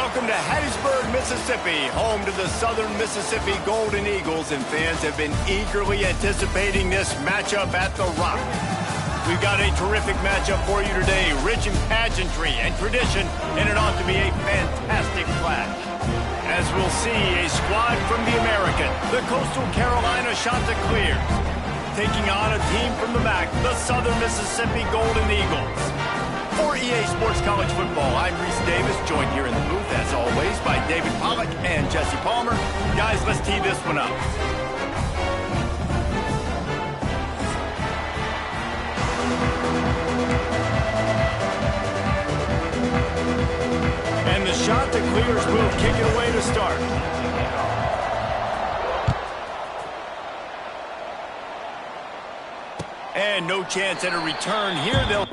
Welcome to Hattiesburg, Mississippi, home to the Southern Mississippi Golden Eagles, and fans have been eagerly anticipating this matchup at The Rock. We've got a terrific matchup for you today, rich in pageantry and tradition, and it ought to be a fantastic clash. As we'll see, a squad from the American, the Coastal Carolina Chanticleers, taking on a team from the MAC, the Southern Mississippi Golden Eagles. For EA Sports College Football, I'm Reese Davis, joined here in the booth, as always, by David Pollack and Jesse Palmer. Guys, let's tee this one up. And the Chanticleers will kick it away to start. And no chance at a return here. They'll...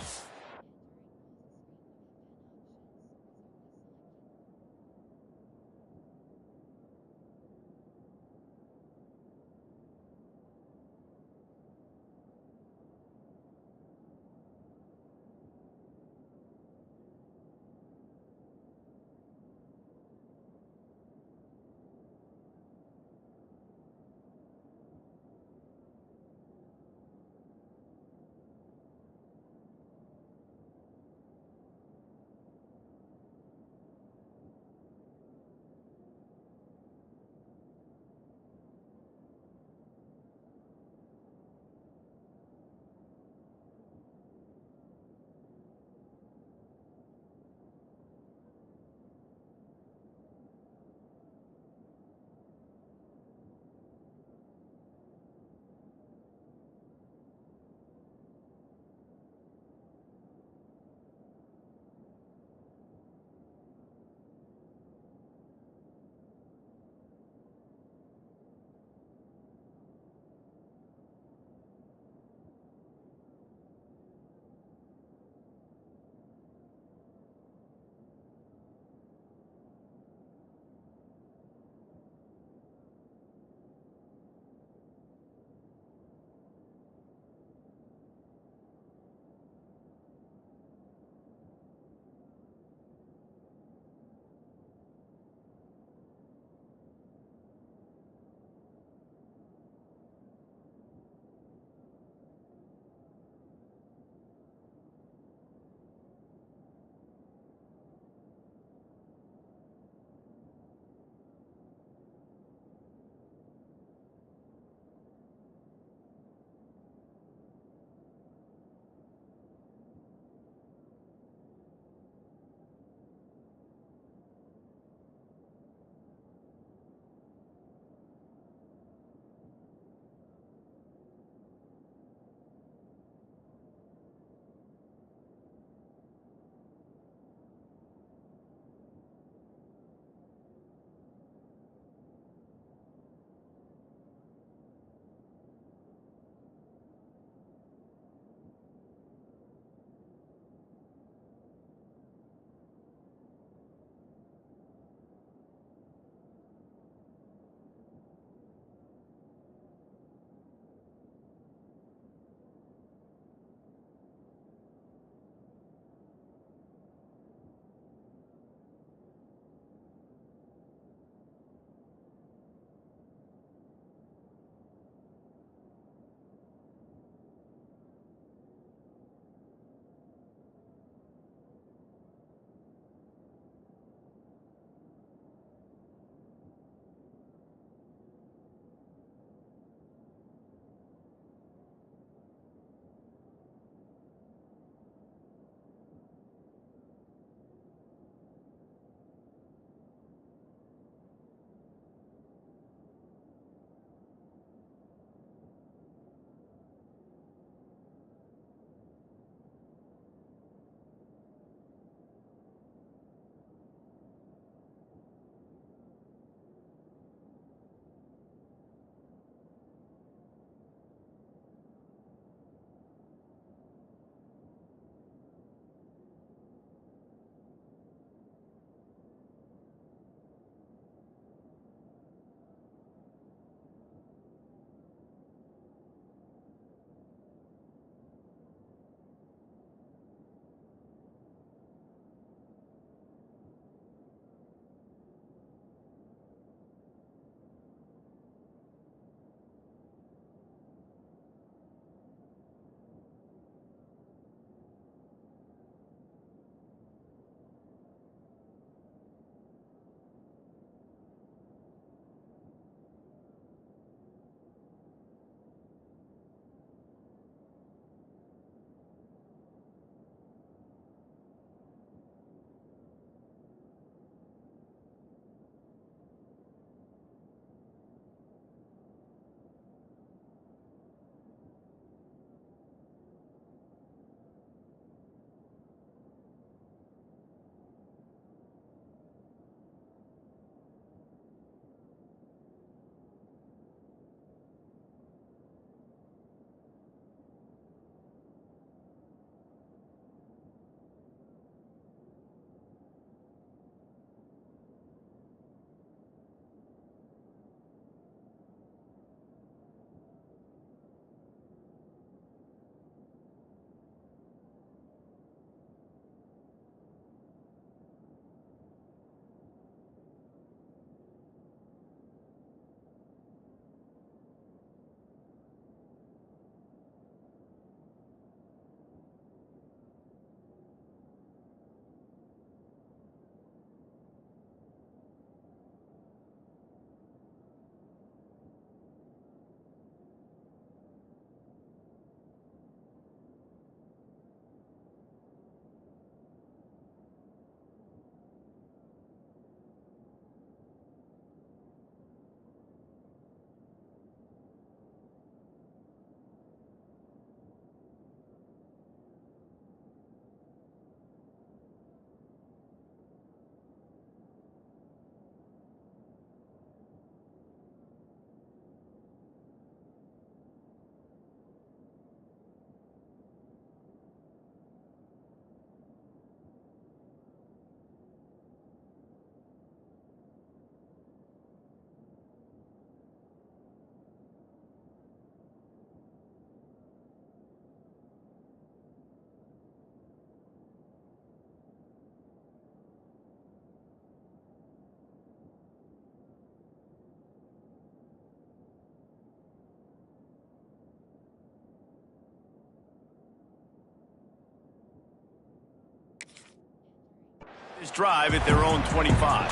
drive at their own 25.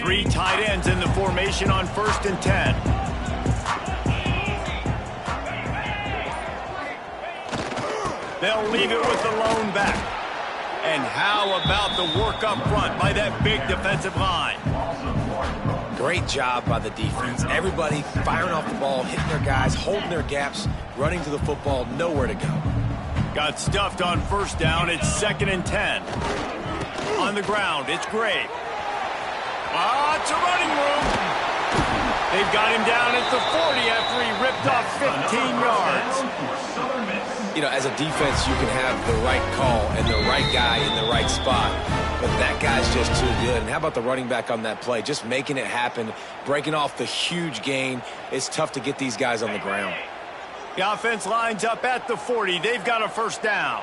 Three tight ends in the formation on 1st and 10. They'll leave it with the lone back. And how about the work up front by that big defensive line? Great job by the defense. Everybody firing off the ball, hitting their guys, holding their gaps, running to the football, nowhere to go. Got stuffed on 1st down. It's 2nd and 10. On the ground, it's Gray. It's a running room. They've got him down at the 40 after he ripped off 15 yards. You know, as a defense, you can have the right call and the right guy in the right spot, but that guy's just too good. And how about the running back on that play? Just making it happen, breaking off the huge gain. It's tough to get these guys on the ground. The offense lines up at the 40. They've got a 1st down.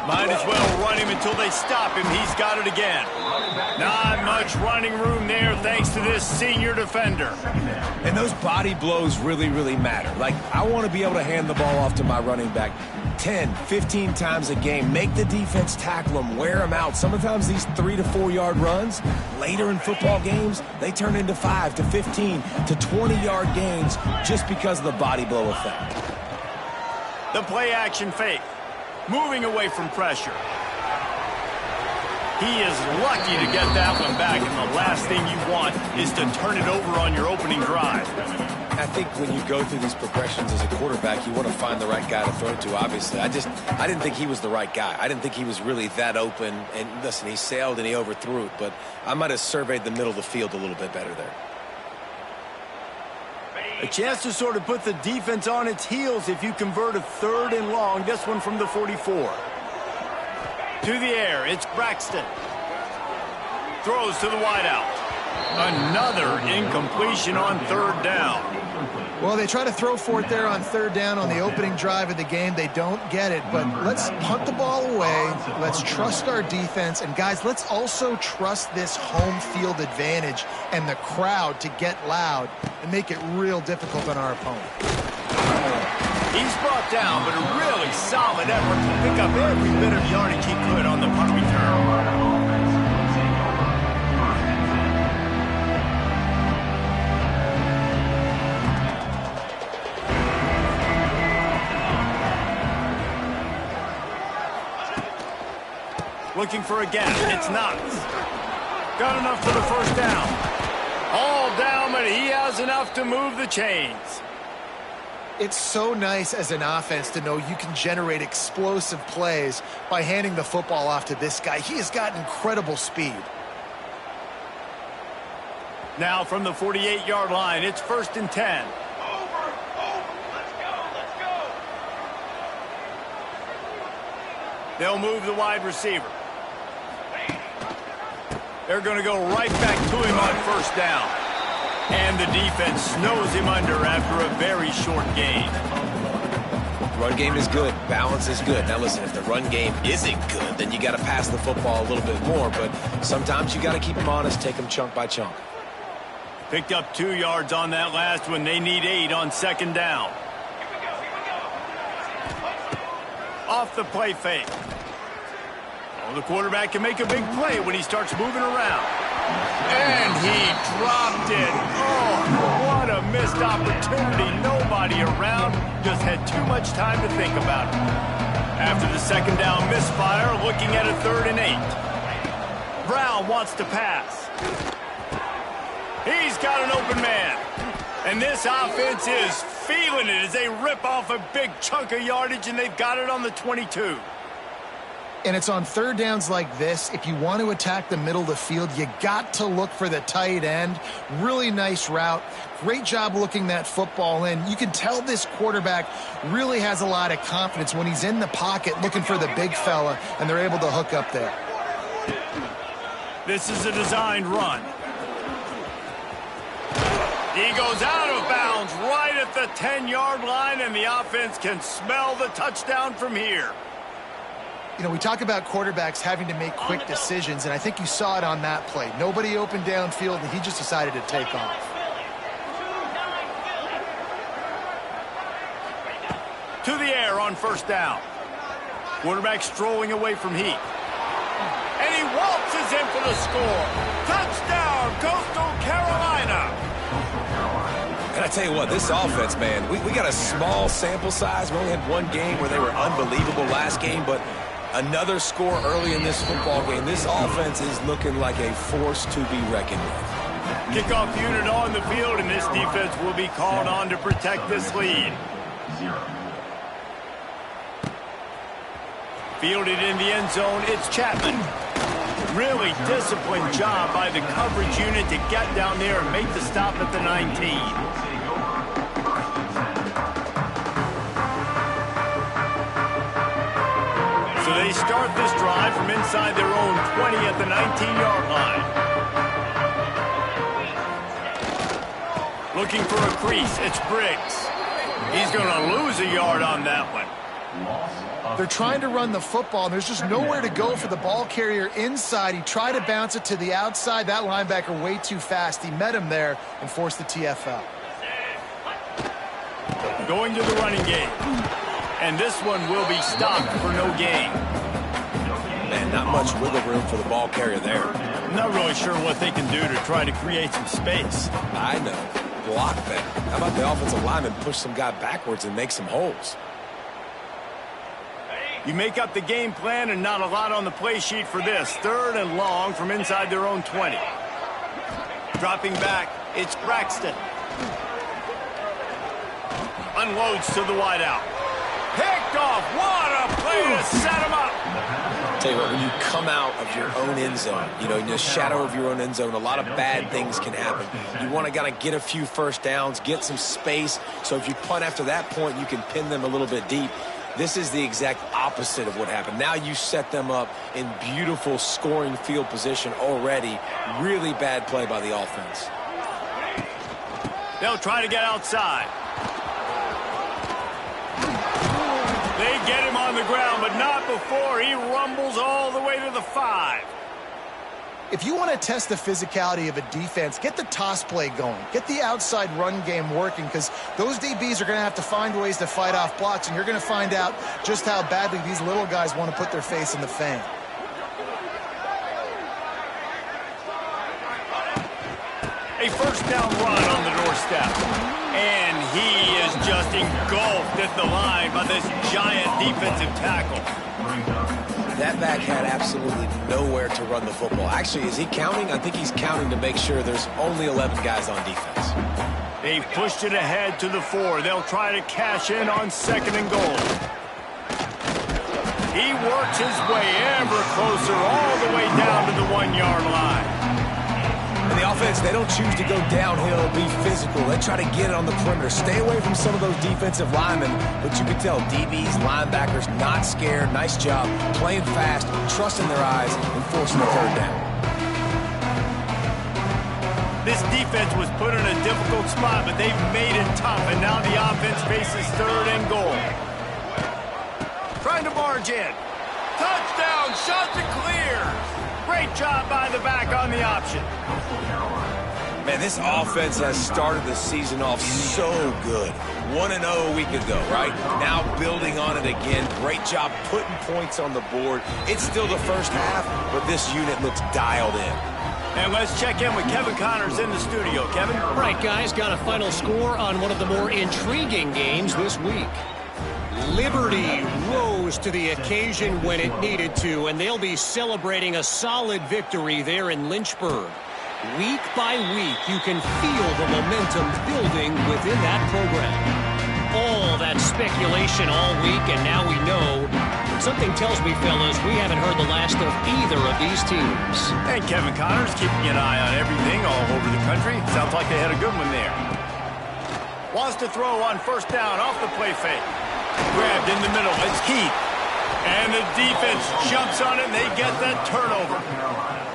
Might as well run him until they stop him. He's got it again. Not much running room there thanks to this senior defender. And those body blows really, really matter. Like, I want to be able to hand the ball off to my running back 10, 15 times a game. Make the defense tackle him, wear him out. Sometimes these 3 to 4 yard runs, later in football games, they turn into 5 to 15 to 20 yard gains just because of the body blow effect. The play action fake. Moving away from pressure. He is lucky to get that one back, and the last thing you want is to turn it over on your opening drive. I think when you go through these progressions as a quarterback, you want to find the right guy to throw to, obviously. I didn't think he was the right guy. I didn't think he was really that open. And listen, he sailed and he overthrew it, but I might have surveyed the middle of the field a little bit better there. A chance to sort of put the defense on its heels if you convert a 3rd and long. This one from the 44. To the air, it's Braxton. Throws to the wideout. Another incompletion on 3rd down. Well, they try to throw for it there on 3rd down on the opening drive of the game. They don't get it, but let's punt the ball away. Let's trust our defense. And, guys, let's also trust this home field advantage and the crowd to get loud and make it real difficult on our opponent. He's brought down, but a really solid effort to pick up every bit of yardage he could on the punt return. Looking for a gap. It's Knox. Got enough for the 1st down. All down, but he has enough to move the chains. It's so nice as an offense to know you can generate explosive plays by handing the football off to this guy. He has got incredible speed. Now from the 48-yard line, it's 1st and 10. They'll move the wide receiver. They're going to go right back to him on 1st down. And the defense snows him under after a very short gain. Run game is good. Balance is good. Now, listen, if the run game isn't good, then you got to pass the football a little bit more. But sometimes you got to keep them honest, take them chunk by chunk. Picked up 2 yards on that last one. They need 8 on 2nd down. Off the play fake. Oh, the quarterback can make a big play when he starts moving around. And he dropped it. Oh, what a missed opportunity. Nobody around. Just had too much time to think about it. After the 2nd down misfire, looking at a 3rd and 8. Brown wants to pass. He's got an open man. And this offense is feeling it as they rip off a big chunk of yardage, and they've got it on the 22. And it's on 3rd downs like this. If you want to attack the middle of the field, you got to look for the tight end. Really nice route. Great job looking that football in. You can tell this quarterback really has a lot of confidence when he's in the pocket looking for the big fella, and they're able to hook up there. This is a designed run. He goes out of bounds right at the 10-yard line, and the offense can smell the touchdown from here. You know, we talk about quarterbacks having to make quick decisions, and I think you saw it on that play. Nobody opened downfield, and he just decided to take off. To the air on first down. Quarterback strolling away from heat. And he waltzes in for the score. Touchdown, Coastal Carolina. And I tell you what, this offense, man, we got a small sample size. We only had one game where they were unbelievable last game, but another score early in this football game. This offense is looking like a force to be reckoned with. Kickoff unit on the field, and this defense will be called on to protect this lead. Fielded in the end zone, it's Chapman. Really disciplined job by the coverage unit to get down there and make the stop at the 19. So they start this drive from inside their own 20 at the 19-yard line. Looking for a crease, it's Briggs. He's going to lose a yard on that one. They're trying to run the football, and there's just nowhere to go for the ball carrier inside. He tried to bounce it to the outside. That linebacker way too fast. He met him there and forced the TFL. Going to the running game. And this one will be stopped for no gain. Man, not much wiggle room for the ball carrier there. I'm not really sure what they can do to try to create some space. I know. Block better. How about the offensive lineman push some guy backwards and make some holes? You make up the game plan and not a lot on the play sheet for this. 3rd and long from inside their own 20. Dropping back, it's Braxton. Unloads to the wideout. Picked off. What a play to set him up. Tell you what, when you come out of your own end zone, you know, in the shadow of your own end zone, a lot of bad things can happen. You want to kind of get a few first downs, get some space, so if you punt after that point, you can pin them a little bit deep. This is the exact opposite of what happened. Now you set them up in beautiful scoring field position already. Really bad play by the offense. They'll try to get outside. They get him on the ground, but not before he rumbles all the way to the 5. If you want to test the physicality of a defense, get the toss play going. Get the outside run game working, because those DBs are going to have to find ways to fight off blocks, and you're going to find out just how badly these little guys want to put their face in the fan. A first down run on the doorstep. And he is just engulfed at the line by this giant defensive tackle. That back had absolutely nowhere to run the football. Actually, is he counting? I think he's counting to make sure there's only 11 guys on defense. They've pushed it ahead to the 4. They'll try to cash in on 2nd and goal. He works his way ever closer all the way down to the 1-yard line. And the offense, they don't choose to go downhill, be physical. They try to get it on the perimeter. Stay away from some of those defensive linemen, but you can tell DBs, linebackers, not scared. Nice job playing fast, trusting their eyes, and forcing the 3rd down. This defense was put in a difficult spot, but they've made it tough, and now the offense faces 3rd and goal. Trying to barge in. Touchdown, shot to clear. Great job by the back on the option. Man, this offense has started the season off so good. 1-0 a week ago, right? Now building on it again. Great job putting points on the board. It's still the first half, but this unit looks dialed in. And let's check in with Kevin Connors in the studio. Kevin? Right, guys, got a final score on one of the more intriguing games this week. Liberty rose to the occasion when it needed to, and they'll be celebrating a solid victory there in Lynchburg. Week by week, you can feel the momentum building within that program. All that speculation all week, and now we know. Something tells me, fellas, we haven't heard the last of either of these teams. And Kevin Connors keeping an eye on everything all over the country. Sounds like they had a good one there. Wants to throw on first down off the play fake. Grabbed in the middle. It's Heath. And the defense jumps on it, and they get that turnover.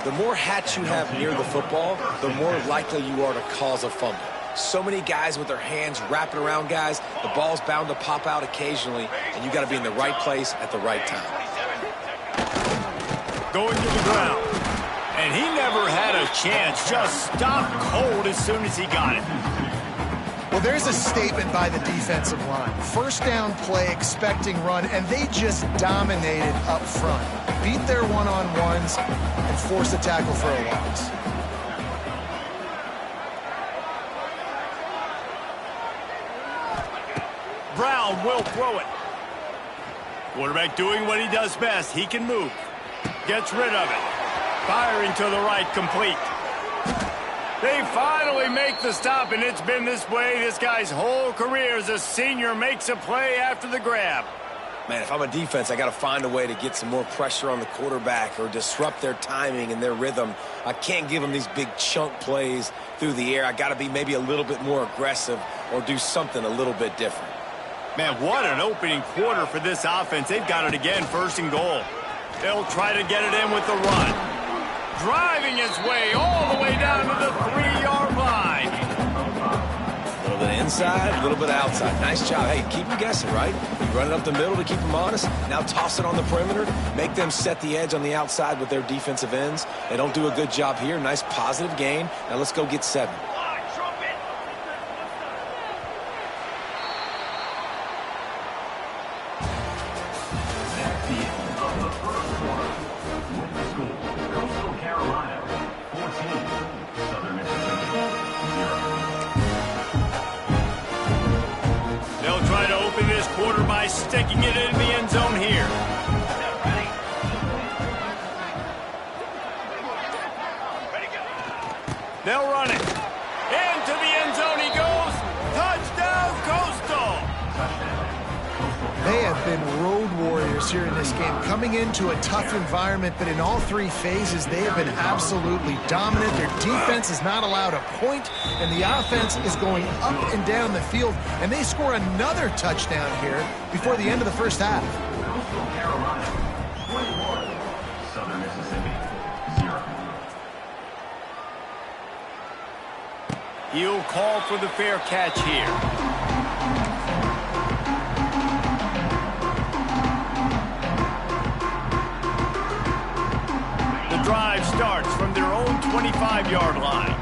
The more hats you have near the football, the more likely you are to cause a fumble. So many guys with their hands wrapping around guys, the ball's bound to pop out occasionally, and you got to be in the right place at the right time. going to the ground. And he never had a chance. Just stopped cold as soon as he got it. Well, there's a statement by the defensive line. First down play, expecting run, and they just dominated up front. Beat their one-on-ones and forced a tackle for a loss. Brown will throw it. Quarterback doing what he does best. He can move. Gets rid of it. Firing to the right, complete. They finally make the stop, and it's been this way this guy's whole career as a senior. Makes a play after the grab. Man, if I'm a defense, I got to find a way to get some more pressure on the quarterback or disrupt their timing and their rhythm. I can't give them these big chunk plays through the air. I got to be maybe a little bit more aggressive or do something a little bit different. Man, what an opening quarter for this offense. They've got it again, 1st and goal. They'll try to get it in with the run. Driving his way all the way down to the 3-yard line. A little bit inside, a little bit outside. Nice job. Hey, keep them guessing, right? You run it up the middle to keep them honest. Now toss it on the perimeter. Make them set the edge on the outside with their defensive ends. They don't do a good job here. Nice positive gain. Now let's go get 7. Quarter by sticking it in the end zone here. They'll run it. Into the end zone he goes. Touchdown, Coastal. They have been road warriors here in this game, coming into a tough environment, but in all 3 phases, they have been absolutely dominant. Their defense is not allowed a point, and the offense is going up and down the field, and they score another touchdown here before the end of the first half. Southern Mississippi, 0. He'll call for the fair catch here. Drive starts from their own 25-yard line.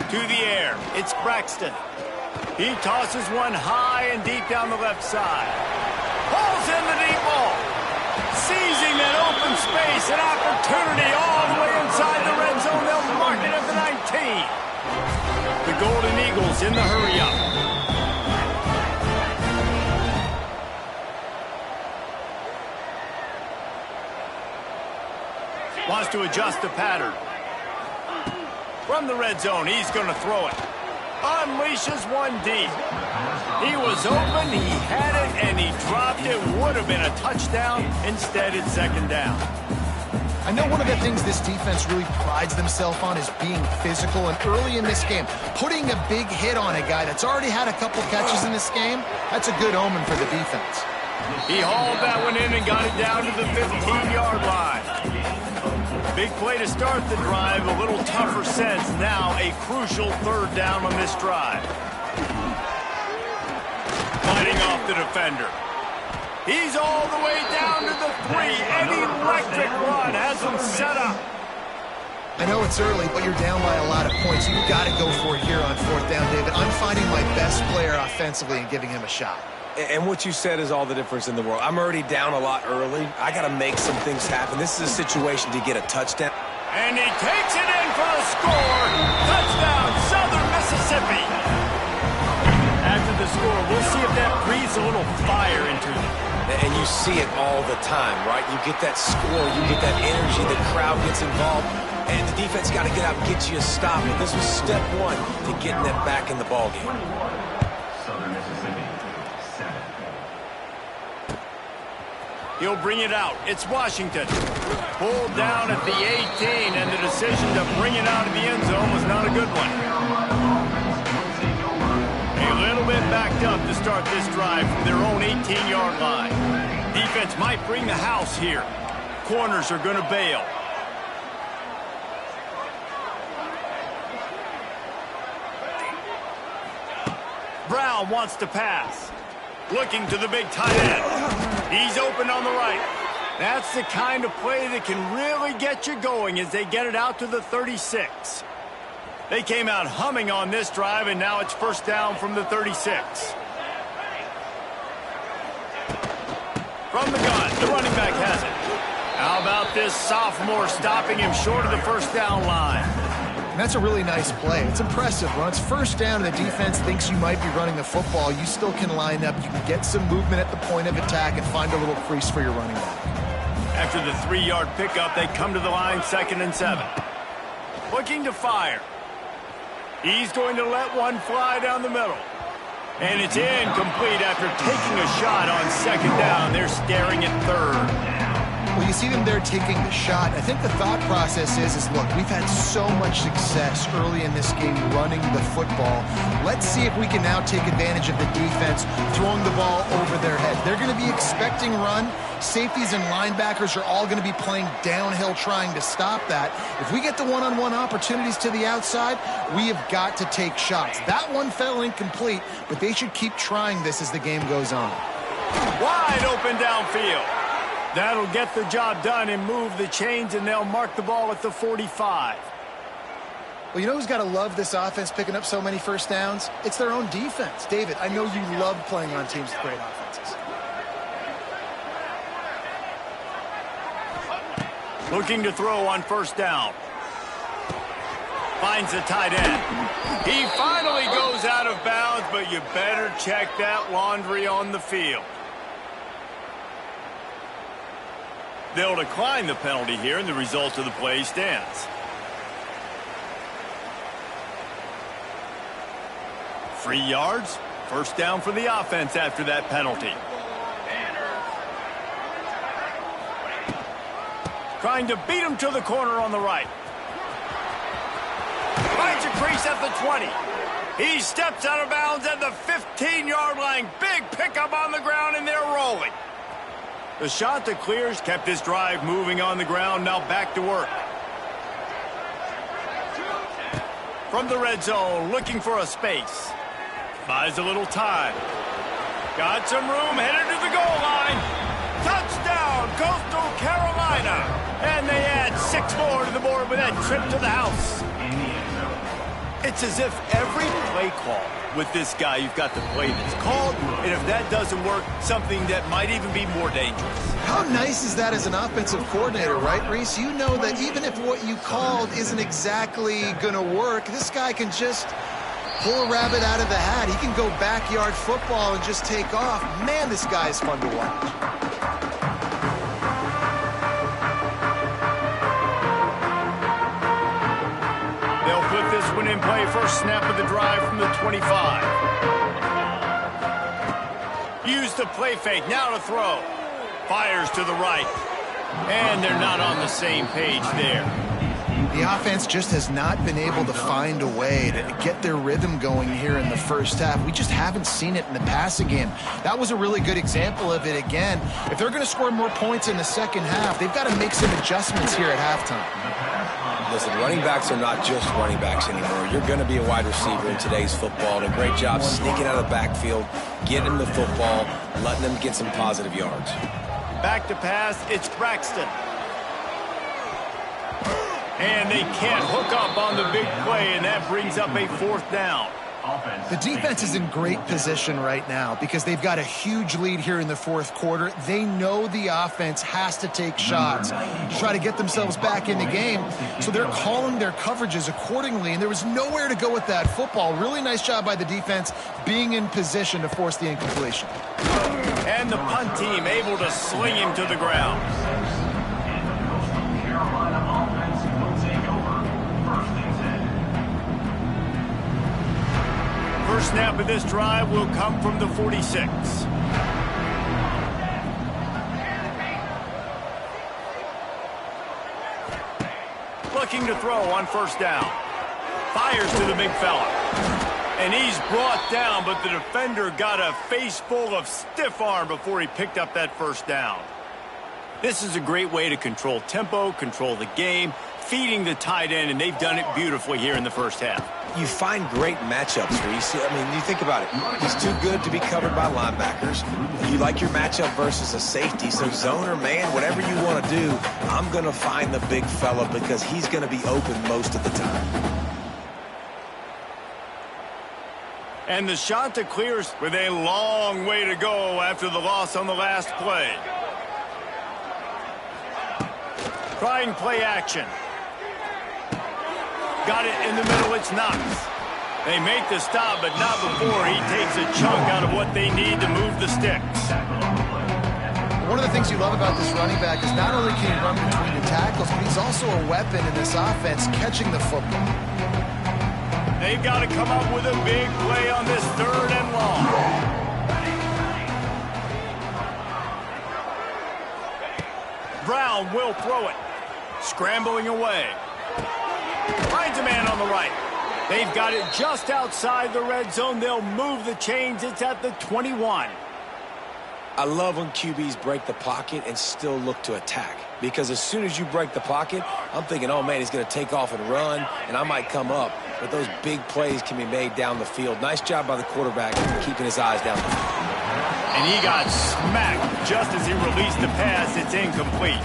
To the air, it's Braxton. He tosses one high and deep down the left side. Pulls in the deep ball. Seizing that open space, an opportunity all the way inside the red zone. They'll mark it at the 19. The Golden Eagles in the hurry-up. Wants to adjust the pattern. From the red zone, he's going to throw it. Unleashes one deep. He was open, he had it, and he dropped it. Would have been a touchdown. Instead, it's 2nd down. I know one of the things this defense really prides themselves on is being physical, and early in this game, putting a big hit on a guy that's already had a couple catches in this game, that's a good omen for the defense. He hauled that one in and got it down to the 15-yard line. Big play to start the drive, a little tougher sense. Now a crucial 3rd down on this drive. Fighting off the defender. He's all the way down to the 3. An electric run has him set up. I know it's early, but you're down by a lot of points. You've got to go for it here on 4th down, David. I'm finding my best player offensively and giving him a shot. And what you said is all the difference in the world. I'm already down a lot early. I got to make some things happen. This is a situation to get a touchdown. And he takes it in for a score. Touchdown, Southern Mississippi. After the score, we'll see if that breathes a little fire into them. And you see it all the time, right? You get that score, you get that energy, the crowd gets involved, and the defense got to get out and get you a stop. But this was step 1 to getting them back in the ballgame. Southern Mississippi, 7. He'll bring it out. It's Washington. Pulled down at the 18, and the decision to bring it out of the end zone was not a good one. A little bit backed up to start this drive from their own 18-yard line. Defense might bring the house here. Corners are going to bail. Brown wants to pass. Looking to the big tight end. He's open on the right. That's the kind of play that can really get you going as they get it out to the 36. They came out humming on this drive, and now it's first down from the 36. From the gun, the running back has it. How about this sophomore stopping him short of the first down line? And that's a really nice play. It's impressive. When it's first down and the defense thinks you might be running the football, you still can line up. You can get some movement at the point of attack and find a little crease for your running back. After the 3-yard pickup, they come to the line 2nd and 7. Looking to fire. He's going to let one fly down the middle. And it's incomplete after taking a shot on 2nd down. They're staring at 3rd. Well, you see them there taking the shot. I think the thought process is look, we've had so much success early in this game running the football. Let's see if we can now take advantage of the defense throwing the ball over their head. They're going to be expecting run. Safeties and linebackers are all going to be playing downhill trying to stop that. If we get the one-on-one opportunities to the outside, we have got to take shots. That one fell incomplete, but they should keep trying this as the game goes on. Wide open downfield. That'll get the job done and move the chains, and they'll mark the ball at the 45. Well, you know who's got to love this offense picking up so many first downs? It's their own defense. David, I know you love playing on teams with great offenses. Looking to throw on first down. Finds the tight end. He finally goes out of bounds, but you better check that laundry on the field. They'll decline the penalty here, and the result of the play stands. 3 yards, first down for the offense after that penalty. Trying to beat him to the corner on the right. Finds a crease at the 20. He steps out of bounds at the 15-yard line. Big pickup on the ground, and they're rolling. The shot that clears kept this drive moving on the ground. Now back to work. From the red zone, looking for a space. Buys a little time. Got some room, headed to the goal line. Touchdown, Coastal Carolina. And they add 6 more to the board with that trip to the house. It's as if every play call with this guy, you've got the play that's called, and if that doesn't work, something that might even be more dangerous. How nice is that as an offensive coordinator, right, Reese? You know that even if what you called isn't exactly going to work, this guy can just pull a rabbit out of the hat. He can go backyard football and just take off. Man, this guy is fun to watch. This one in play, first snap of the drive from the 25. Use the play fake, now to throw. Fires to the right. And they're not on the same page there. The offense just has not been able to find a way to get their rhythm going here in the first half. We just haven't seen it in the passing game. That was a really good example of it again. If they're going to score more points in the second half, they've got to make some adjustments here at halftime. Listen, running backs are not just running backs anymore. You're going to be a wide receiver in today's football. And a great job sneaking out of the backfield, getting the football, letting them get some positive yards. Back to pass, it's Braxton. And they can't hook up on the big play, and that brings up a 4th down. The defense is in great position right now because they've got a huge lead here in the 4th quarter. They know the offense has to take shots to try to get themselves back in the game. So they're calling their coverages accordingly, and there was nowhere to go with that football. Really nice job by the defense being in position to force the incompletion. And the punt team able to sling him to the ground. First snap of this drive will come from the 46. Looking to throw on first down. Fires to the big fella. And he's brought down, but the defender got a face full of stiff arm before he picked up that first down. This is a great way to control tempo, control the game, feeding the tight end, and they've done it beautifully here in the first half. You find great matchups, Reese. I mean, you think about it. He's too good to be covered by linebackers. You like your matchup versus a safety, so zone or man, whatever you want to do, I'm going to find the big fella because he's going to be open most of the time. And the Shanta clears with a long way to go after the loss on the last play. Trying play action. Got it in the middle, it's Knox. They make the stop, but not before he takes a chunk out of what they need to move the sticks. One of the things you love about this running back is not only can he run between the tackles, but he's also a weapon in this offense catching the football. They've got to come up with a big play on this 3rd and long. Brown will throw it. Scrambling away. Finds a man on the right. They've got it just outside the red zone. They'll move the chains. It's at the 21. I love when QBs break the pocket and still look to attack. Because as soon as you break the pocket, I'm thinking, oh, man, he's going to take off and run, and I might come up. But those big plays can be made down the field. Nice job by the quarterback keeping his eyes down the field. And he got smacked just as he released the pass. It's incomplete.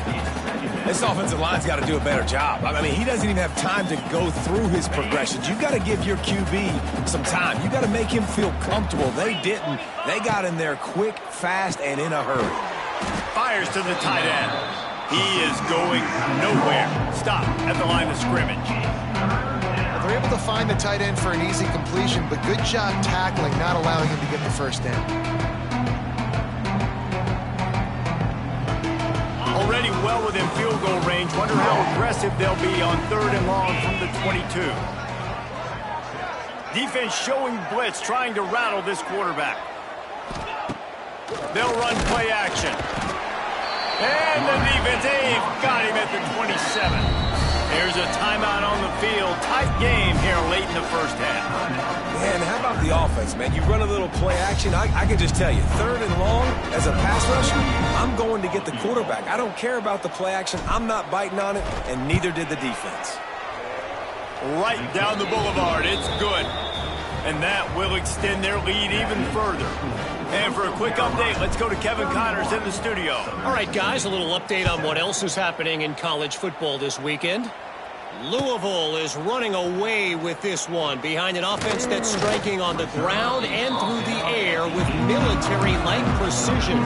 This offensive line's got to do a better job. I mean, he doesn't even have time to go through his progressions. You've got to give your QB some time. You've got to make him feel comfortable. They didn't. They got in there quick, fast, and in a hurry. Fires to the tight end. He is going nowhere. Stop at the line of scrimmage. They're able to find the tight end for an easy completion, but good job tackling, not allowing him to get the first down. Already well within field goal range. Wonder how aggressive they'll be on 3rd and long from the 22. Defense showing blitz, trying to rattle this quarterback. They'll run play action. And the defense, they've got him at the 27. There's a timeout on the field. Tight game here late in the first half. Man, how about the offense, man? You run a little play action. I can just tell you, 3rd and long, as a pass rusher, I'm going to get the quarterback. I don't care about the play action. I'm not biting on it, and neither did the defense. Right down the boulevard. It's good. And that will extend their lead even further. And for a quick update, let's go to Kevin Connors in the studio. All right, guys, a little update on what else is happening in college football this weekend. Louisville is running away with this one behind an offense that's striking on the ground and through the air with military-like precision.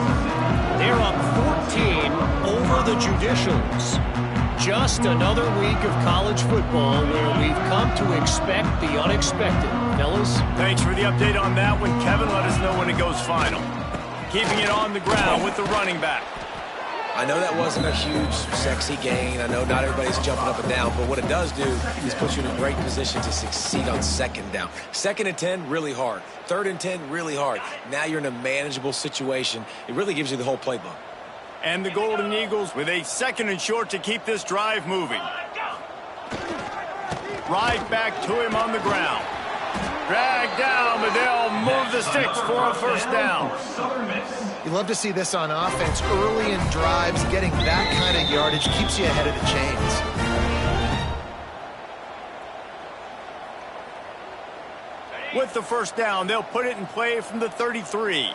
They're up 14 over the Judicials. Just another week of college football where we've come to expect the unexpected. Fellas? Thanks for the update on that one, Kevin. Let us know when it goes final. Keeping it on the ground with the running back. I know that wasn't a huge, sexy gain. I know not everybody's jumping up and down, but what it does do is put you in a great position to succeed on 2nd down. 2nd and 10, really hard. 3rd and 10, really hard. Now you're in a manageable situation. It really gives you the whole playbook. And the Golden Eagles with a 2nd and short to keep this drive moving. Right back to him on the ground. Dragged down, but they'll move the sticks for a first down. You love to see this on offense. Early in drives, getting that kind of yardage keeps you ahead of the chains. With the first down, they'll put it in play from the 33.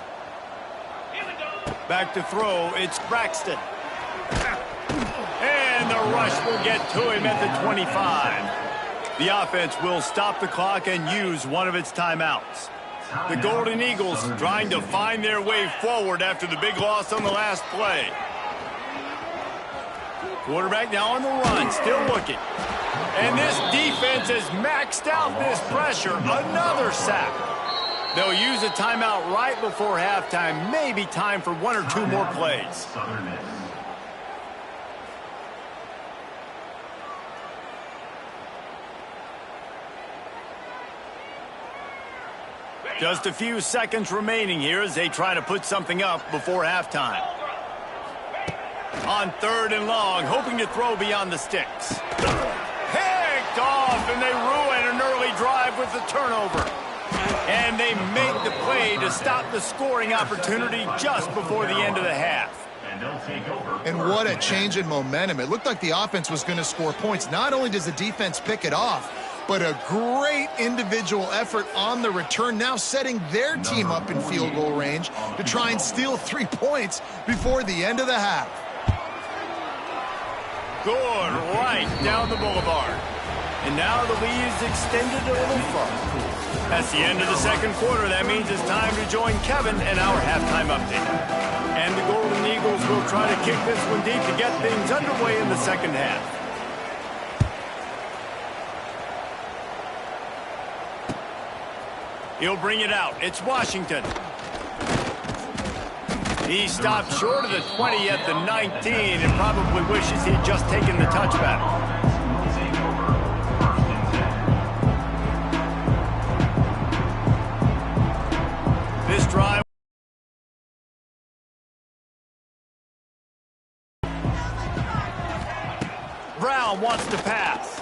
Back to throw, it's Braxton. And the rush will get to him at the 25. The offense will stop the clock and use one of its timeouts. The Golden Eagles trying to find their way forward after the big loss on the last play. Quarterback now on the run, still looking. And this defense has maxed out this pressure. Another sack. They'll use a timeout right before halftime. Maybe time for 1 or 2 more plays. Just a few seconds remaining here as they try to put something up before halftime. On 3rd and long, hoping to throw beyond the sticks. Picked off, and they ruin an early drive with the turnover. And they make the play to stop the scoring opportunity just before the end of the half. And they'll take over. And what a change in momentum. It looked like the offense was going to score points. Not only does the defense pick it off, but a great individual effort on the return, now setting their team up in field goal range to try and steal 3 points before the end of the half. Good, right down the boulevard. And now the lead is extended a little further. That's the end of the second quarter. That means it's time to join Kevin and our halftime update. And the Golden Eagles will try to kick this one deep to get things underway in the second half. He'll bring it out. It's Washington. He stopped short of the 20 at the 19 and probably wishes he'd just taken the touchback. This drive. Brown wants to pass.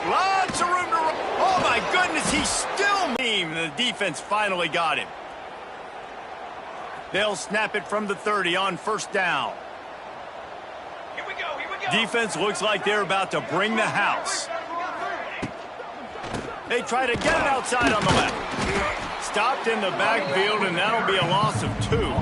Lots of room to run. Oh my goodness, he's still mean. The defense finally got him. They'll snap it from the 30 on first down. Here we go, here we go. Defense looks like they're about to bring the house. They try to get it outside on the left. Stopped in the backfield, and that'll be a loss of 2.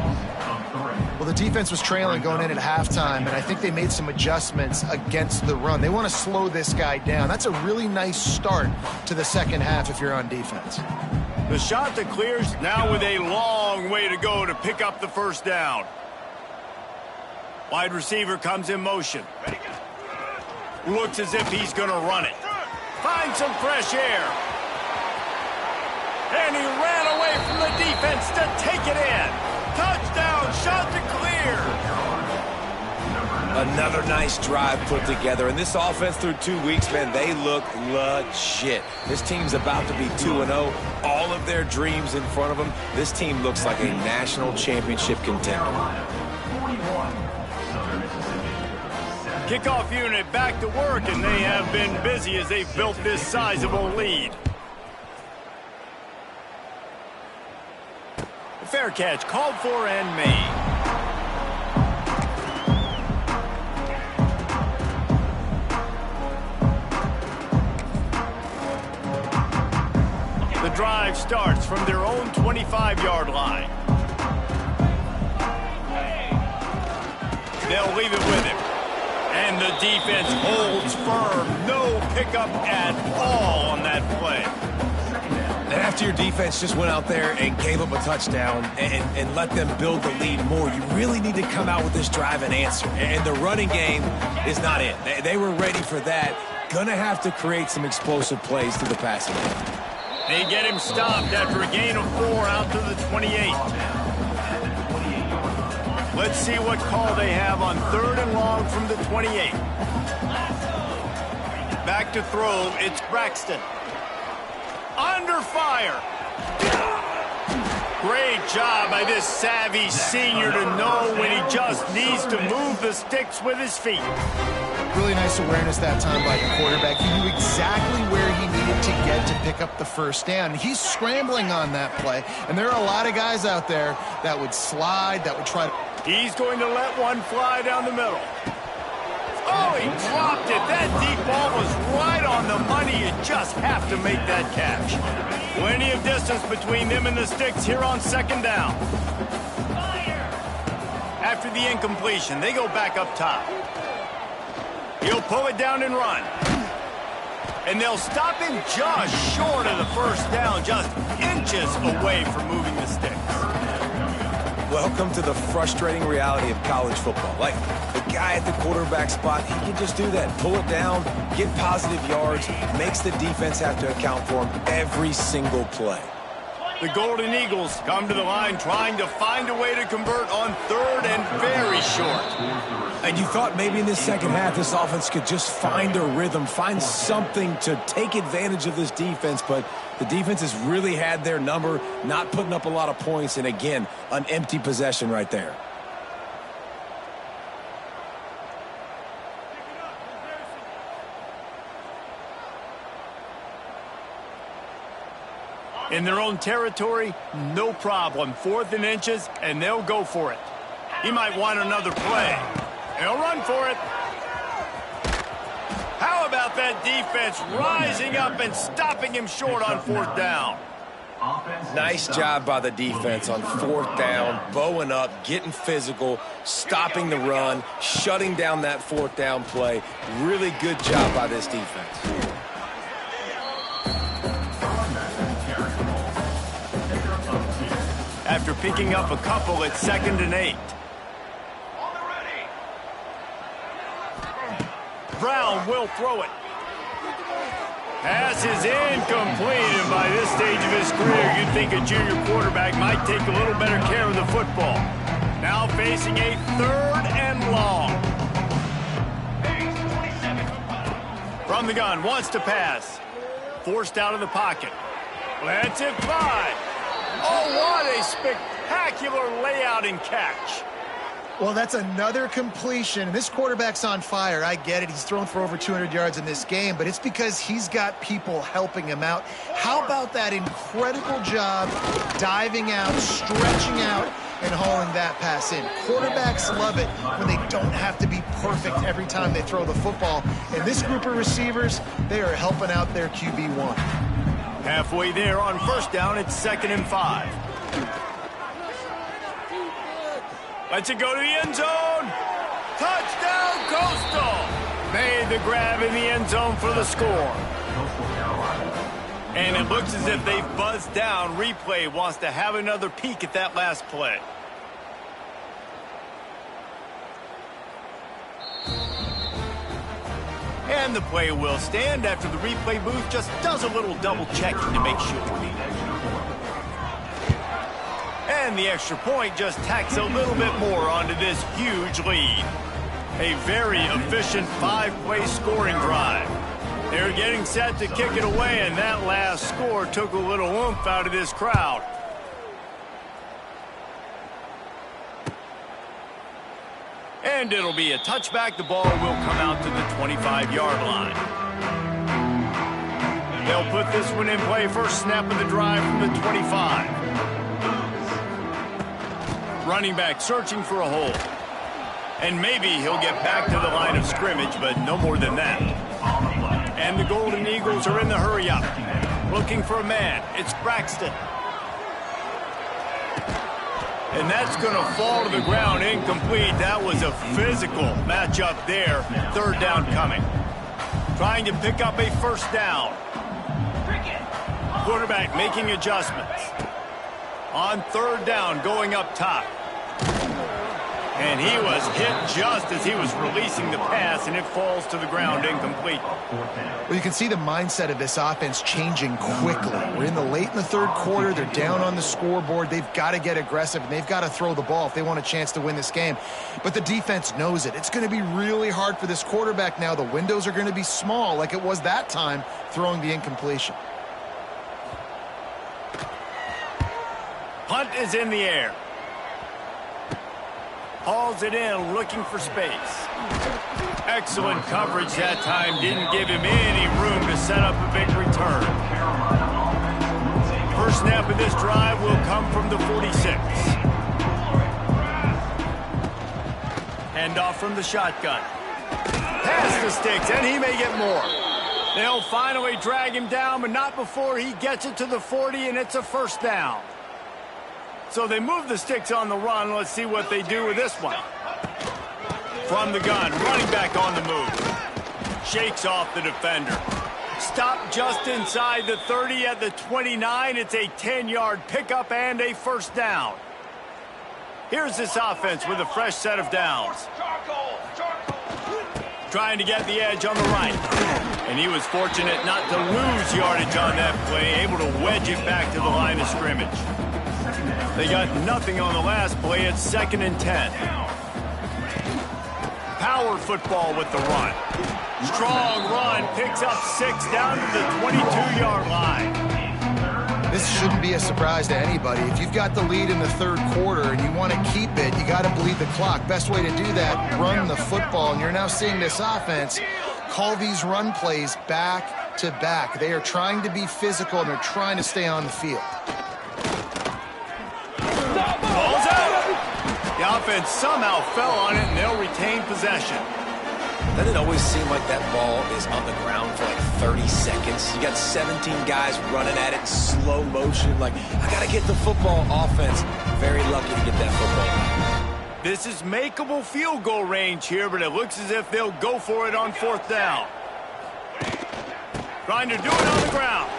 Well, the defense was trailing going in at halftime, and I think they made some adjustments against the run. They want to slow this guy down. That's a really nice start to the second half if you're on defense. The shot that clears now with a long way to go to pick up the first down. Wide receiver comes in motion. Looks as if he's going to run it. Find some fresh air. And he ran away from the defense to take it in. Touchdown, shot to clear. Another nice drive put together. And this offense through 2 weeks, man, they look legit. This team's about to be 2-0. All of their dreams in front of them. This team looks like a national championship contender. Kickoff unit back to work, and they have been busy as they've built this sizable lead. Fair catch called for and made. The drive starts from their own 25-yard line. They'll leave it with him. And the defense holds firm. No pickup at all on that play. And after your defense just went out there and gave up a touchdown and let them build the lead more, you really need to come out with this drive and answer. And the running game is not in. They were ready for that. Gonna have to create some explosive plays through the passing game. They get him stopped after a gain of 4 out to the 28. Let's see what call they have on 3rd and long from the 28. Back to throw, it's Braxton. Under fire. Great job by this savvy senior to know when he just needs to move the sticks with his feet. Really nice awareness that time by the quarterback. He knew exactly where he needed to get to pick up the first down. He's scrambling on that play, and there are a lot of guys out there that would slide, that would try to... He's going to let one fly down the middle. Oh, he dropped it. That deep ball was right on the money. You just have to make that catch. Plenty of distance between them and the sticks here on 2nd down. After the incompletion, they go back up top. He'll pull it down and run. And they'll stop him just short of the first down, just inches away from moving the sticks. Welcome to the frustrating reality of college football. Like, the guy at the quarterback spot, he can just do that. Pull it down, get positive yards, makes the defense have to account for him every single play. The Golden Eagles come to the line trying to find a way to convert on 3rd and very short. And you thought maybe in this second half this offense could just find a rhythm, find something to take advantage of this defense, but the defense has really had their number, not putting up a lot of points, and again, an empty possession right there. In their own territory, no problem. 4th and inches, and they'll go for it. He might want another play. He'll run for it. How about that defense rising up and stopping him short on 4th down? Nice job by the defense on 4th down, bowing up, getting physical, stopping the run, shutting down that 4th down play. Really good job by this defense. After picking up a couple, it's 2nd and 8. Brown will throw it. Pass is incomplete, and by this stage of his career, you'd think a junior quarterback might take a little better care of the football. Now facing a 3rd and long. From the gun, wants to pass. Forced out of the pocket. Lets it fly. Oh, what a spectacular layout and catch. Well, that's another completion. This quarterback's on fire. I get it. He's thrown for over 200 yards in this game, but it's because he's got people helping him out. How about that incredible job diving out, stretching out, and hauling that pass in? Quarterbacks love it when they don't have to be perfect every time they throw the football. And this group of receivers, they are helping out their QB1. Halfway there on 1st down, it's 2nd and 5. Lets it go to the end zone. Touchdown, Coastal. Made the grab in the end zone for the score. And it looks as if they've buzzed down. Replay wants to have another peek at that last play. And the play will stand after the replay booth just does a little double checking to make sure. And the extra point just tacks a little bit more onto this huge lead. A very efficient 5-play scoring drive. They're getting set to kick it away, and that last score took a little oomph out of this crowd. And it'll be a touchback. The ball will come out to the 25-yard line. They'll put this one in play. First snap of the drive from the 25. Running back searching for a hole. And maybe he'll get back to the line of scrimmage, but no more than that. And the Golden Eagles are in the hurry-up. Looking for a man. It's Braxton. And that's going to fall to the ground incomplete. That was a physical matchup there. 3rd down coming. Trying to pick up a 1st down. Quarterback making adjustments. On 3rd down, going up top. And he was hit just as he was releasing the pass, and it falls to the ground incomplete. Well, you can see the mindset of this offense changing quickly. We're in the late in the 3rd quarter. They're down on the scoreboard. They've got to get aggressive, and they've got to throw the ball if they want a chance to win this game. But the defense knows it. It's going to be really hard for this quarterback now. The windows are going to be small like it was that time throwing the incompletion. Punt is in the air. Hauls it in, looking for space. Excellent coverage that time. Didn't give him any room to set up a big return. First snap of this drive will come from the 46. Handoff from the shotgun. Pass the sticks, and he may get more. They'll finally drag him down, but not before he gets it to the 40, and it's a 1st down. So they move the sticks on the run. Let's see what they do with this one. From the gun, running back on the move. Shakes off the defender. Stop just inside the 30 at the 29. It's a 10-yard pickup and a 1st down. Here's this offense with a fresh set of downs. Trying to get the edge on the right. And he was fortunate not to lose yardage on that play, able to wedge it back to the line of scrimmage. They got nothing on the last play. It's 2nd and 10. Power football with the run. Strong run. Picks up 6 down to the 22-yard line. This shouldn't be a surprise to anybody. If you've got the lead in the 3rd quarter and you want to keep it, you got to bleed the clock. Best way to do that, run the football. And you're now seeing this offense call these run plays back to back. They are trying to be physical, and they're trying to stay on the field. Ball's out. The offense somehow fell on it, and they'll retain possession. Doesn't it always seem like that ball is on the ground for like 30 seconds? You got 17 guys running at it in slow motion. Like, I got to get the football. Offense, very lucky to get that football. This is makeable field goal range here, but it looks as if they'll go for it on 4th down. Trying to do it on the ground.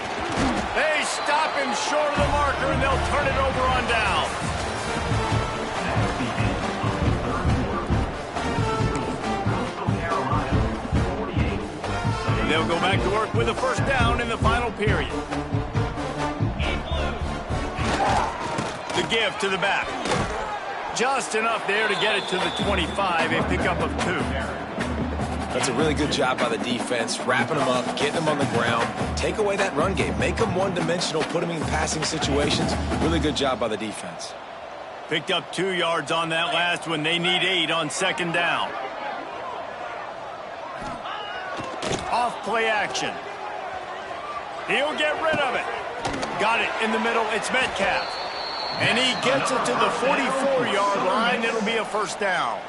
They stop him short of the marker, and they'll turn it over on down. They'll go back to work with a 1st down in the final period. The give to the back. Just enough there to get it to the 25, a pickup of 2. That's a really good job by the defense, wrapping them up, getting them on the ground. Take away that run game. Make them one-dimensional, put them in passing situations. Really good job by the defense. Picked up 2 yards on that last one. They need 8 on 2nd down. Off play action. He'll get rid of it. Got it in the middle. It's Metcalf. And he gets it to the 44-yard line. It'll be a 1st down.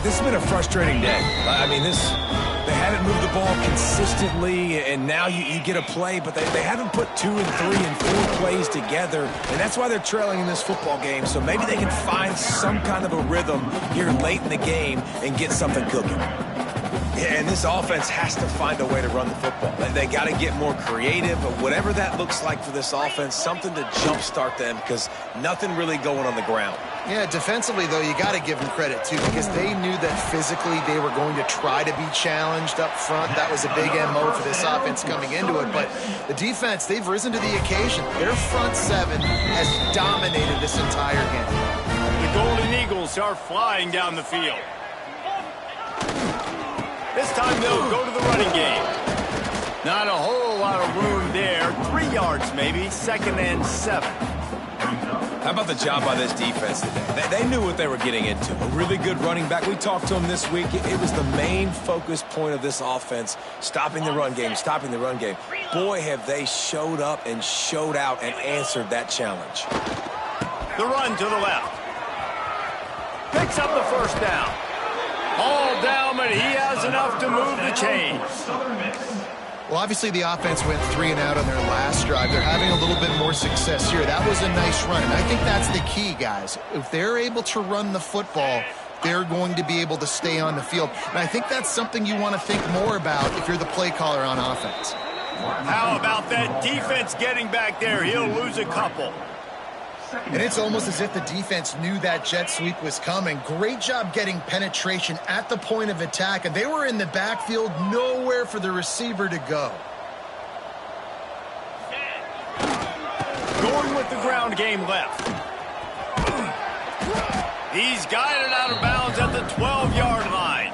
This has been a frustrating day. I mean, they haven't moved the ball consistently, and now you get a play, but they haven't put 2 and 3 and 4 plays together, and that's why they're trailing in this football game. So maybe they can find some kind of a rhythm here late in the game and get something cooking. And this offense has to find a way to run the football. They got to get more creative, but whatever that looks like for this offense, something to jumpstart them, because nothing really going on the ground. Yeah, defensively, though, you got to give them credit, too, because they knew that physically they were going to try to be challenged up front. That was a big MO for this offense coming into it. But the defense, they've risen to the occasion. Their front 7 has dominated this entire game. The Golden Eagles are flying down the field. This time they'll go to the running game. Not a whole lot of room there. 3 yards maybe. 2nd and 7. How about the job by this defense today? They knew what they were getting into. A really good running back. We talked to him this week. It was the main focus point of this offense, stopping the run game, stopping the run game. Boy, have they showed up and showed out and answered that challenge. The run to the left. Picks up the 1st down. All down, but he has enough to move the chains. Well, obviously the offense went 3 and out on their last drive. They're having a little bit more success here. That was a nice run, and I think that's the key, guys. If they're able to run the football, they're going to be able to stay on the field. And I think that's something you want to think more about if you're the play caller on offense. How about that defense getting back there? He'll lose a couple. And it's almost as if the defense knew that jet sweep was coming. Great job getting penetration at the point of attack, and they were in the backfield, nowhere for the receiver to go. Going with the ground game left. He's guided out of bounds at the 12-yard line.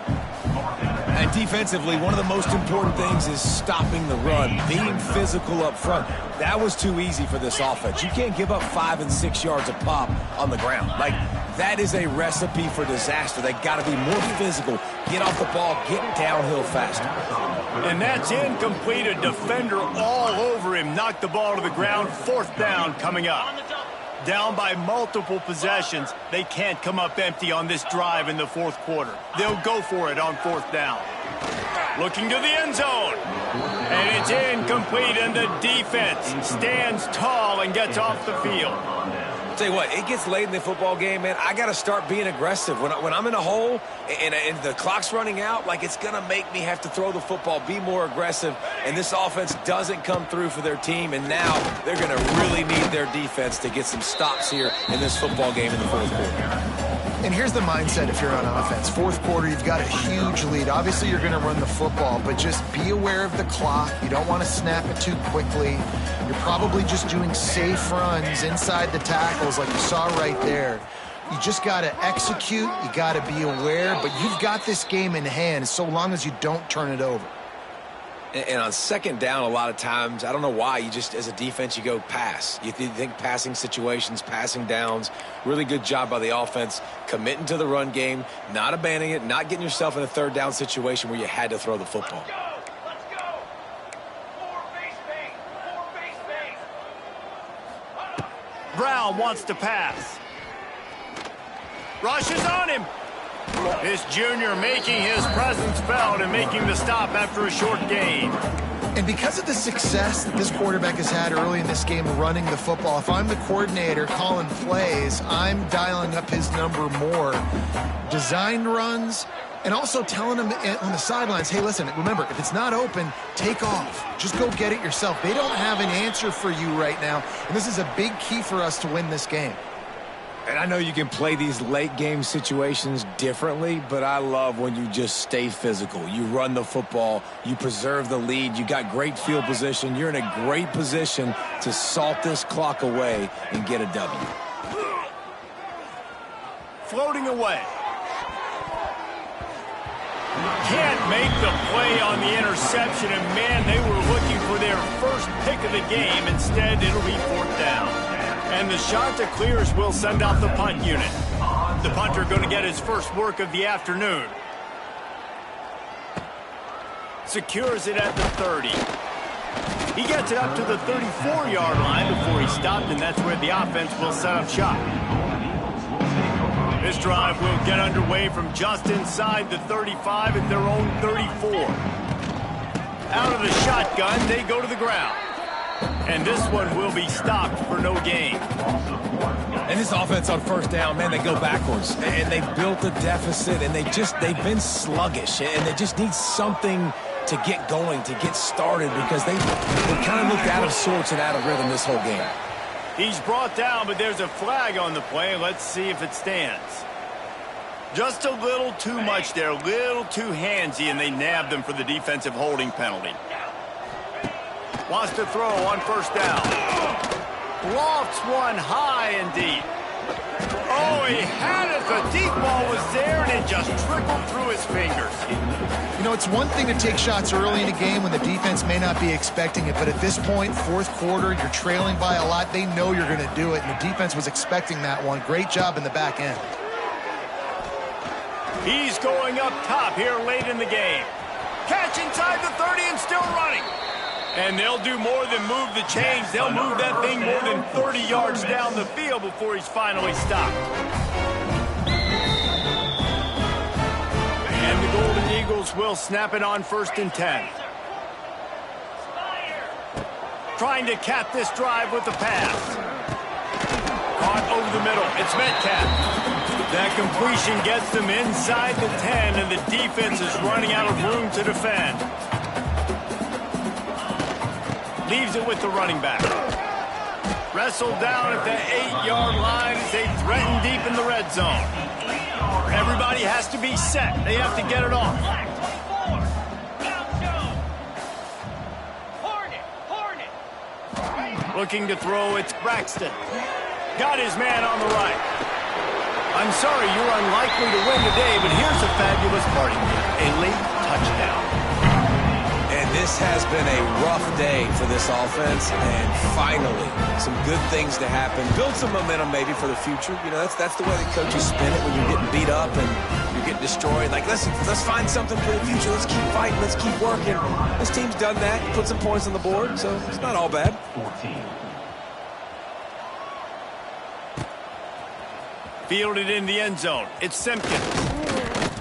And defensively, one of the most important things is stopping the run, being physical up front. That was too easy for this offense. You can't give up 5 and 6 yards a pop on the ground. Like, that is a recipe for disaster. They got to be more physical, get off the ball, get downhill faster. And that's incomplete. A defender all over him. Knocked the ball to the ground. 4th down coming up. Down by multiple possessions. They can't come up empty on this drive in the 4th quarter. They'll go for it on 4th down. Looking to the end zone. And it's incomplete, and the defense stands tall and gets off the field. Tell you what, it gets late in the football game, man. I got to start being aggressive. When I'm in a hole and the clock's running out, like, it's going to make me have to throw the football, be more aggressive, and this offense doesn't come through for their team, and now they're going to really need their defense to get some stops here in this football game in the 4th quarter. And here's the mindset if you're on offense. 4th quarter, you've got a huge lead. Obviously, you're going to run the football, but just be aware of the clock. You don't want to snap it too quickly. You're probably just doing safe runs inside the tackles like you saw right there. You just got to execute. You got to be aware, but you've got this game in hand so long as you don't turn it over. And on 2nd down, a lot of times, I don't know why, you just, as a defense, you go pass. You think passing situations, passing downs. Really good job by the offense, committing to the run game, not abandoning it, not getting yourself in a 3rd down situation where you had to throw the football. Brown wants to pass. Rushes on him. This junior making his presence felt and making the stop after a short gain. And because of the success that this quarterback has had early in this game running the football, if I'm the coordinator calling plays, I'm dialing up his number more. Designed runs, and also telling him on the sidelines, hey, listen, remember, if it's not open, take off. Just go get it yourself. They don't have an answer for you right now, and this is a big key for us to win this game. And I know you can play these late-game situations differently, but I love when you just stay physical. You run the football, you preserve the lead, you got great field position, you're in a great position to salt this clock away and get a W. Floating away. Can't make the play on the interception, and man, they were looking for their first pick of the game. Instead, it'll be 4th down. And the shot that clears will send out the punt unit. The punter going to get his first work of the afternoon. Secures it at the 30. He gets it up to the 34-yard line before he stopped, and that's where the offense will set up shop. This drive will get underway from just inside the 35 at their own 34. Out of the shotgun, they go to the ground. And this one will be stopped for no gain. And this offense on 1st down, man, they go backwards. And they built a deficit, and they've been sluggish. And they just need something to get going, to get started, because they kind of looked out of sorts and out of rhythm this whole game. He's brought down, but there's a flag on the play. Let's see if it stands. Just a little too much there, a little too handsy, and they nabbed him for the defensive holding penalty. Wants to throw on 1st down. Lofts one high and deep. Oh, he had it. The deep ball was there, and it just trickled through his fingers. You know, it's one thing to take shots early in a game when the defense may not be expecting it, but at this point, 4th quarter, you're trailing by a lot. They know you're going to do it, and the defense was expecting that one. Great job in the back end. He's going up top here late in the game. Catch inside the 30 and still running. And they'll do more than move the chains. They'll move that thing more than 30 yards down the field before he's finally stopped. And the Golden Eagles will snap it on 1st and 10. Trying to cap this drive with the pass. Caught over the middle. It's Metcalf. That completion gets them inside the 10, and the defense is running out of room to defend. Leaves it with the running back. Wrestled down at the 8-yard line as they threaten deep in the red zone. Everybody has to be set. They have to get it off. Looking to throw, it's Braxton. Got his man on the right. I'm sorry you're unlikely to win today, but here's a fabulous parting gift. A late touchdown. And this has been a rough day for this offense, and finally, some good things to happen. Build some momentum maybe for the future. You know, that's the way the coaches spin it when you're getting beat up and you're getting destroyed. Like, let's find something for the future. Let's keep fighting. Let's keep working. This team's done that. Put some points on the board, so it's not all bad. 14. Fielded in the end zone. It's Simpkins.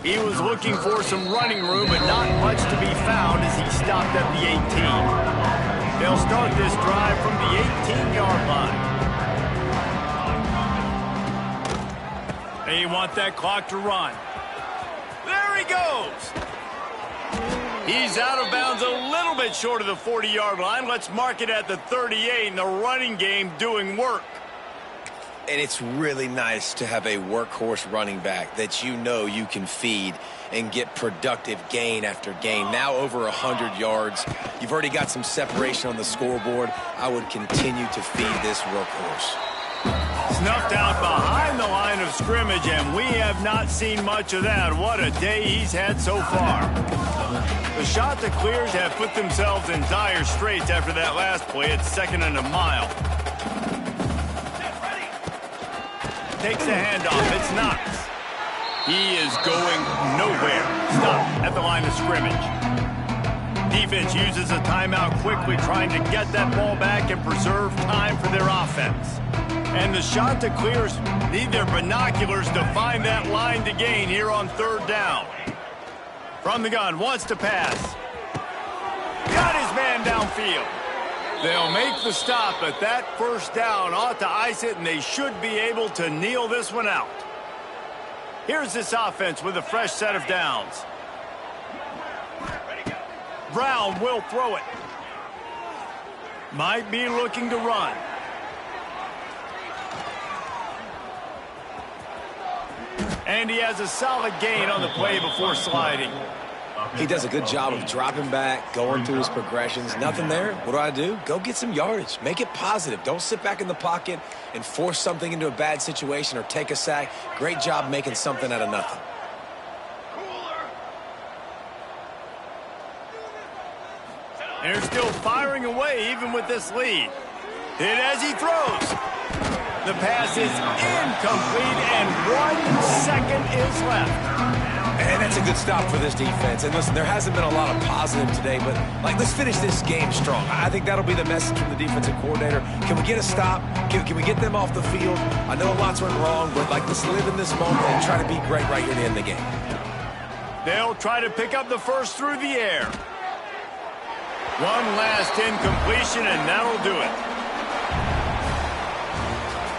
He was looking for some running room, but not much to be found as he stopped at the 18. They'll start this drive from the 18-yard line. They want that clock to run. There he goes. He's out of bounds a little bit short of the 40-yard line. Let's mark it at the 38, and the running game doing work. And it's really nice to have a workhorse running back that you know you can feed and get productive gain after gain. Now over 100 yards. You've already got some separation on the scoreboard. I would continue to feed this workhorse. Snuffed out behind the line of scrimmage, and we have not seen much of that. What a day he's had so far. The shot that clears have put themselves in dire straits after that last play. It's 2nd and a mile. Takes the handoff. It's Knox. He is going nowhere. Stopped at the line of scrimmage. Defense uses a timeout quickly, trying to get that ball back and preserve time for their offense. And the shot to clears need their binoculars to find that line to gain here on third down. From the gun, wants to pass. Got his man downfield. They'll make the stop, but that first down ought to ice it, and they should be able to kneel this one out. Here's this offense with a fresh set of downs. Brown will throw it. Might be looking to run. And he has a solid gain on the play before sliding. He does a good job of dropping back, going through his progressions. Nothing there. What do? Go get some yardage. Make it positive. Don't sit back in the pocket and force something into a bad situation or take a sack. Great job making something out of nothing. They're still firing away even with this lead. Hit as he throws. The pass is incomplete, and 1 second is left. And that's a good stop for this defense. And listen, there hasn't been a lot of positive today, but let's finish this game strong. I think that'll be the message from the defensive coordinator. Can we get a stop? Can we get them off the field? I know lots went wrong, but let's live in this moment and try to be great right here to end the game. They'll try to pick up the first through the air. One last incompletion, and that'll do it.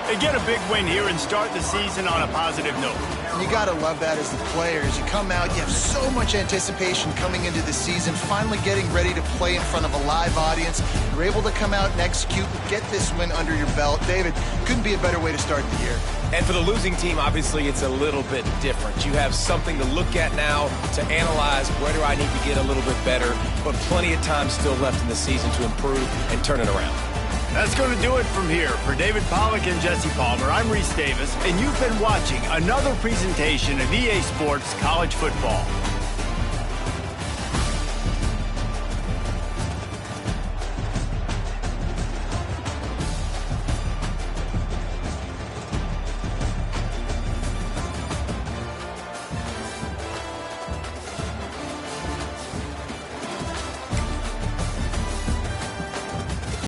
They get a big win here and start the season on a positive note. You got to love that as the players. You come out, you have so much anticipation coming into the season, finally getting ready to play in front of a live audience. You're able to come out and execute and get this win under your belt. David, couldn't be a better way to start the year. And for the losing team, obviously, it's a little bit different. You have something to look at now to analyze where do I need to get a little bit better, but plenty of time still left in the season to improve and turn it around. That's going to do it from here. For David Pollack and Jesse Palmer, I'm Reese Davis, and you've been watching another presentation of EA Sports College Football.